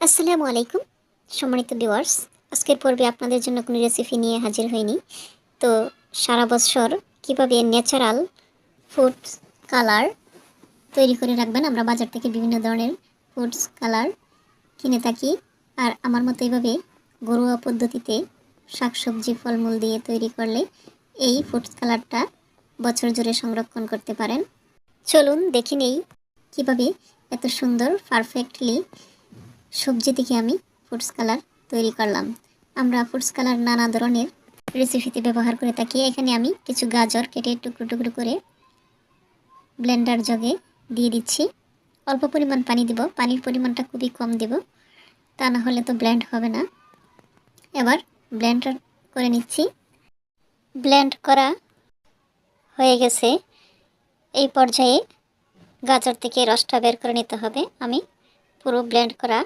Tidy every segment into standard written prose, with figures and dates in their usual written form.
আসসালামু আলাইকুম সম্মানিত ভিউয়ার্স। আজকের পর্বে আপনাদের জন্য কোনো রেসিপি নিয়ে হাজির হইনি। তো সারা বছর কিভাবে ন্যাচারাল ফুডস কালার তৈরি করে রাখবেন। আমরা বাজার থেকে বিভিন্ন ধরনের ফুডস কালার কিনে থাকি, আর আমার মতো এইভাবে ঘরোয়া পদ্ধতিতে শাকসবজি ফলমূল দিয়ে তৈরি করলে এই ফুডস কালারটা বছর জুড়ে সংরক্ষণ করতে পারেন। চলুন দেখে নেই কীভাবে এত সুন্দর পারফেক্টলি সবজি থেকে আমি ফুডস কালার তৈরি করলাম। আমরা ফুডস কালার নানা ধরনের রেসিপিতে ব্যবহার করে থাকি। এখানে আমি কিছু গাজর কেটে টুকরো টুকরো করে ব্লেন্ডার জগে দিয়ে দিচ্ছি। অল্প পরিমাণ পানি দিব, পানির পরিমাণটা খুবই কম দেব, তা না হলে তো ব্লেন্ড হবে না। এবার ব্লেন্ডার করে নিচ্ছি। ব্লেন্ড করা হয়ে গেছে। এই পর্যায়ে গাজর থেকে রসটা বের করে নিতে হবে। আমি পুরো ব্লেন্ড করা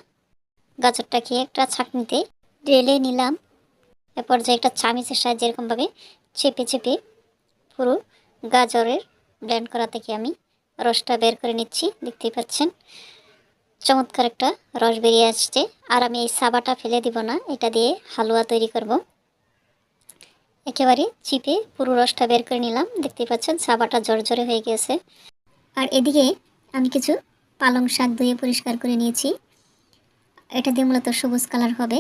গাজরটাকে একটা ছাঁকনিতে ঢেলে নিলাম। এ পর্যায়ে একটা চামিচের সাহায্যে এরকমভাবে চেপে চেপে পুরো গাজরের ব্লেন্ড করা থেকে আমি রসটা বের করে নিচ্ছি। দেখতেই পাচ্ছেন চমৎকার একটা রস বেরিয়ে আসছে। আর আমি এই সাবাটা ফেলে দিব না, এটা দিয়ে হালুয়া তৈরি করব। একেবারে চিপে পুরো রসটা বের করে নিলাম। দেখতেই পাচ্ছেন সাবাটা জড়জড়ে হয়ে গেছে। আর এদিকে আমি কিছু পালং শাক ধুয়ে পরিষ্কার করে নিয়েছি। এটা দিয়ে মূলত সবুজ কালার হবে।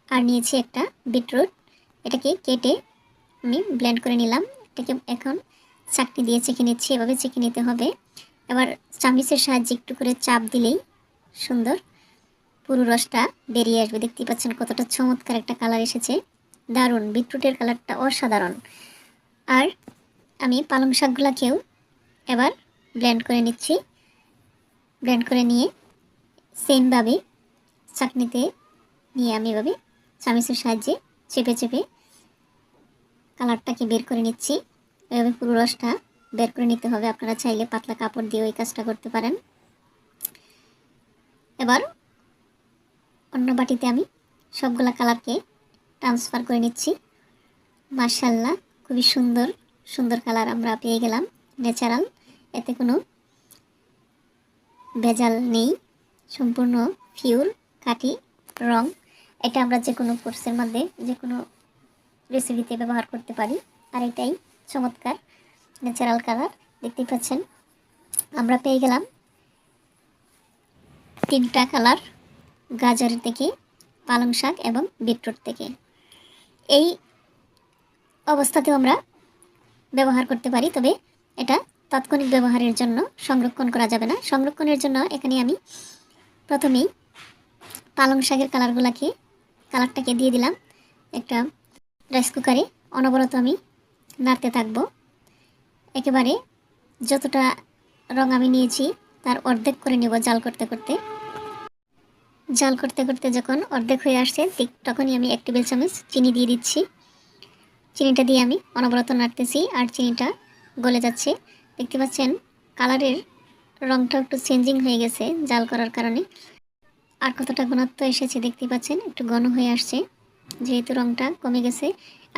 আর নিয়েছি একটা বিটরুট, এটাকে কেটে আমি ব্লেন্ড করে নিলাম। এটাকে এখন চাকনি দিয়ে চেকে নিচ্ছি। এভাবে চেকে নিতে হবে। এবার চামিচের সাহায্যে একটু করে চাপ দিলেই সুন্দর পুরো রসটা বেরিয়ে আসবে। দেখতেই পাচ্ছেন কতটা চমৎকার একটা কালার এসেছে, দারুণ। বিটরুটের কালারটা অসাধারণ। আর আমি পালং শাকগুলোকেও এবার ব্লেন্ড করে নিচ্ছি। ব্লেন্ড করে নিয়ে সেমভাবে চাকনিতে নিয়ে আমি এভাবে চামিচের সাহায্যে চেপে চেপে কালারটাকে বের করে নিচ্ছি। এভাবে পুরো রসটা বের করে নিতে হবে। আপনারা চাইলে পাতলা কাপড় দিয়ে ওই কাজটা করতে পারেন। এবার অন্য বাটিতে আমি সবগুলা কালারকে ট্রান্সফার করে নিচ্ছি। মাশাআল্লাহ, খুবই সুন্দর সুন্দর কালার আমরা পেয়ে গেলাম, ন্যাচারাল। এতে কোনো ভেজাল নেই, সম্পূর্ণ পিওর খাঁটি রং। এটা আমরা যে কোনো কোর্সের মধ্যে যে কোনো রেসিপিতে ব্যবহার করতে পারি। আর এটাই চমৎকার ন্যাচারাল কালার। দেখতেই পাচ্ছেন আমরা পেয়ে গেলাম তিনটা কালার, গাজর থেকে, পালং শাক এবং বিটরুট থেকে। এই অবস্থাতেও আমরা ব্যবহার করতে পারি, তবে এটা তাৎক্ষণিক ব্যবহারের জন্য সংরক্ষণ করা যাবে না। সংরক্ষণের জন্য এখানে আমি প্রথমেই পালং শাকের কালারটাকে দিয়ে দিলাম একটা রাইস কুকারে। অনবরত আমি নাড়তে থাকবো। একেবারে যতটা রং আমি নিয়েছি তার অর্ধেক করে নেব। জাল করতে করতে যখন অর্ধেক হয়ে আসছে ঠিক তখনই আমি 1 টেবিল চামচ চিনি দিয়ে দিচ্ছি। চিনিটা দিয়ে আমি অনবরত নাড়তেছি আর চিনিটা গলে যাচ্ছে। দেখতে পাচ্ছেন কালারের রংটা একটু চেঞ্জিং হয়ে গেছে জাল করার কারণে। আর কতটা ঘনত্ব এসেছে দেখতে পাচ্ছেন, একটু ঘন হয়ে আসছে যেহেতু রংটা কমে গেছে।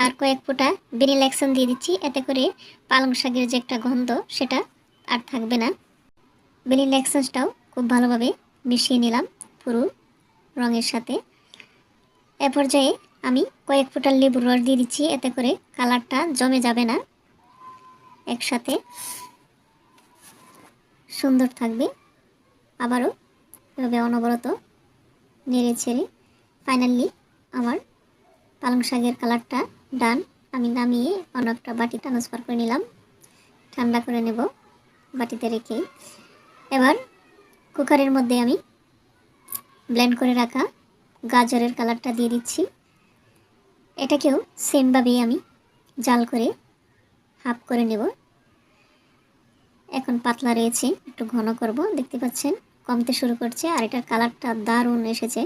আর কয়েক ফোঁটা ভ্যানিলা এসেন্স দিয়ে দিচ্ছি, এতে করে পালং শাকের যে একটা গন্ধ সেটা আর থাকবে না। ভ্যানিলা এসেন্সটাও খুব ভালোভাবে মিশিয়ে নিলাম পুরো রঙের সাথে। এ পর্যায়ে আমি কয়েক ফোঁটা লেবুর রস দিয়ে দিচ্ছি, এতে করে কালারটা জমে যাবে না, একসাথে সুন্দর থাকবে। আবারও এভাবে অনবরত নেড়ে ছেড়ে ফাইনালি আমার পালং শাকের কালারটা ডান। আমি নামিয়ে অন্য একটা বাটি ট্রান্সফার করে নিলাম, ঠান্ডা করে নেব বাটিতে রেখে। এবার কুকারের মধ্যে আমি ব্লেন্ড করে রাখা গাজরের কালারটা দিয়ে দিচ্ছি। এটাকেও সেমভাবেই আমি জাল করে হাফ করে নেব। এখন পাতলা রয়েছে, একটু ঘন করব। দেখতে পাচ্ছেন কমতে শুরু করছে আর এটার কালারটা দারুণ এসেছে।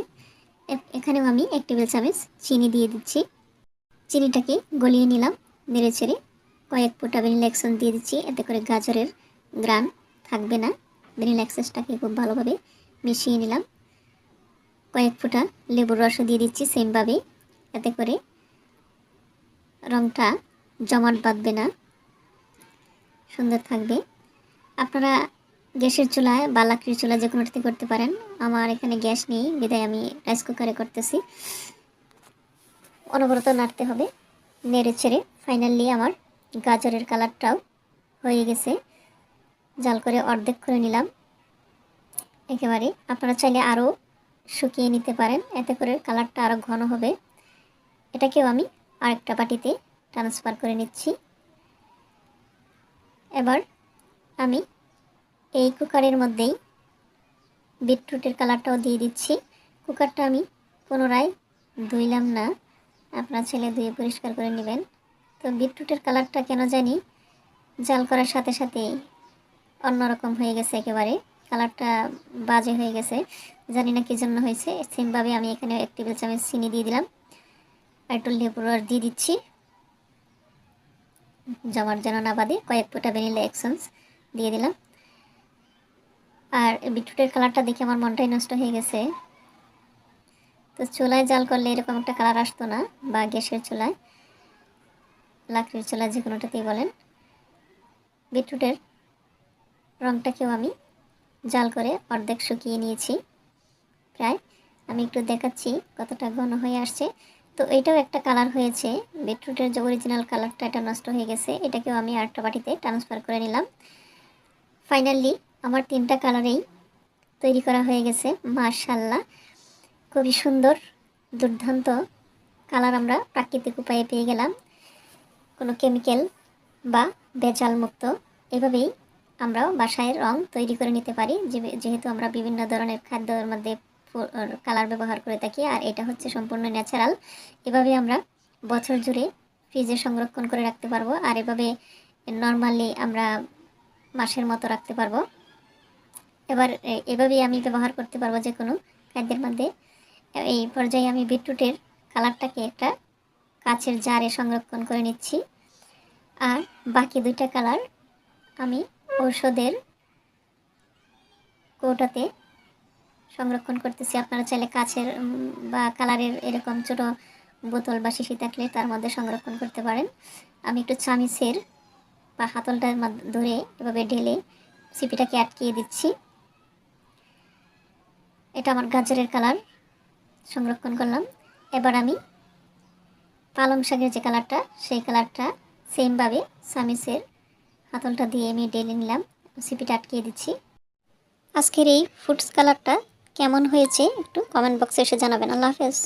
এখানেও আমি 1 টেবিল চামচ চিনি দিয়ে দিচ্ছি। চিনিটাকে গলিয়ে নিলাম নেড়ে ছেড়ে। কয়েক ফোঁটা ভ্যানিলা এসেন্স দিয়ে দিচ্ছি, এতে করে গাজরের গ্রান থাকবে না। ভ্যানিলা এসেন্সটাকে খুব ভালোভাবে মিশিয়ে নিলাম। কয়েক ফোঁটা লেবুর রসও দিয়ে দিচ্ছি সেমভাবে, এতে করে রংটা জমাট বাঁধবে না, সুন্দর থাকবে। আপনারা গ্যাসের চুলায় বা লাকড়ির চুলা যে কোনোটাতে করতে পারেন। আমার এখানে গ্যাস নেই বিধায় আমি রাইস কুকারে করতেছি। অনবরত নাড়তে হবে, নেড়ে ছেড়ে ফাইনালি আমার গাজরের কালারটাও হয়ে গেছে। জাল করে অর্ধেক করে নিলাম একেবারে। আপনারা চাইলে আরও শুকিয়ে নিতে পারেন, এতে করে কালারটা আরও ঘন হবে। এটাকেও আমি আরেকটা বাটিতে ট্রান্সফার করে নিচ্ছি। এবার আমি এই কুকারের মধ্যেই বিটরুটের কালারটাও দিয়ে দিচ্ছি। কুকারটা আমি পুনরায় ধুইলাম না, আপনারা ছেলে ধুয়ে পরিষ্কার করে নেবেন। তো বিটরুটের কালারটা কেন জানি জাল করার সাথে সাথে অন্যরকম হয়ে গেছে, একেবারে কালারটা বাজে হয়ে গেছে, জানি না কী জন্য হয়েছে। সেমভাবে আমি এখানে 1 টেবিল চামচ চিনি দিয়ে দিলাম, আর একটু লেবুর রস দিয়ে দিচ্ছি, জমাট যেন না বাদে কয়েক ফোঁটা ভ্যানিলা এসেন্স দিয়ে দিলাম। আর বিটরুটের কালারটা দেখে আমার মনটাই নষ্ট হয়ে গেছে। তো চুলায় জাল করলে এরকম একটা কালার আসতো না, বা গ্যাসের চুলায়, লাকড়ির চুলায় যে কোনোটাতেই বলেন। বিটরুটের রঙটাকেও আমি জাল করে অর্ধেক শুকিয়ে নিয়েছি প্রায়। আমি একটু দেখাচ্ছি কতটা ঘন হয়ে আসছে। তো এইটাও একটা কালার হয়েছে, বিটরুটের যে অরিজিনাল কালারটা এটা নষ্ট হয়ে গেছে। এটাকেও আমি আরেকটা বাটিতে ট্রান্সফার করে নিলাম। ফাইনালি আমার 3টা কালারেই তৈরি করা হয়ে গেছে। মাশাআল্লাহ, খুবই সুন্দর দুর্দান্ত কালার আমরা প্রাকৃতিক উপায়ে পেয়ে গেলাম, কোনো কেমিক্যাল বা ভেজাল মুক্ত। এভাবেই আমরাও বাসায় রং তৈরি করে নিতে পারি, যেহেতু আমরা বিভিন্ন ধরনের খাদ্যের মধ্যে কালার ব্যবহার করে থাকি, আর এটা হচ্ছে সম্পূর্ণ ন্যাচারাল। এভাবে আমরা বছর জুড়ে ফ্রিজে সংরক্ষণ করে রাখতে পারবো, আর এভাবে নর্মালি আমরা মাসের মতো রাখতে পারবো। এবার এভাবেই আমি ব্যবহার করতে পারবো যে কোনো খাদ্যের মধ্যে। এই পর্যায়ে আমি বিটরুটের কালারটাকে একটা কাচের জারে সংরক্ষণ করে নিচ্ছি, আর বাকি 2টা কালার আমি ঔষধের কৌটাতে সংরক্ষণ করতেছি। আপনারা চাইলে কাচের বা কালারের এরকম ছোটো বোতল বা শিশি থাকলে তার মধ্যে সংরক্ষণ করতে পারেন। আমি একটু চামিচের বা হাতলটার ধরে এভাবে ঢেলে সিপিটাকে আটকিয়ে দিচ্ছি। এটা আমার গাজরের কালার সংরক্ষণ করলাম। এবার আমি পালং শাকের যে কালারটা, সেই কালারটা সেমভাবে চামিচের হাতলটা দিয়ে আমি ঢেলে নিলাম, সিপিটা আটকিয়ে দিচ্ছি। আজকের এই ফুডস কালারটা কেমন হয়েছে একটু কমেন্ট বক্সে এসে জানাবেন। আল্লাহ হাফেজ।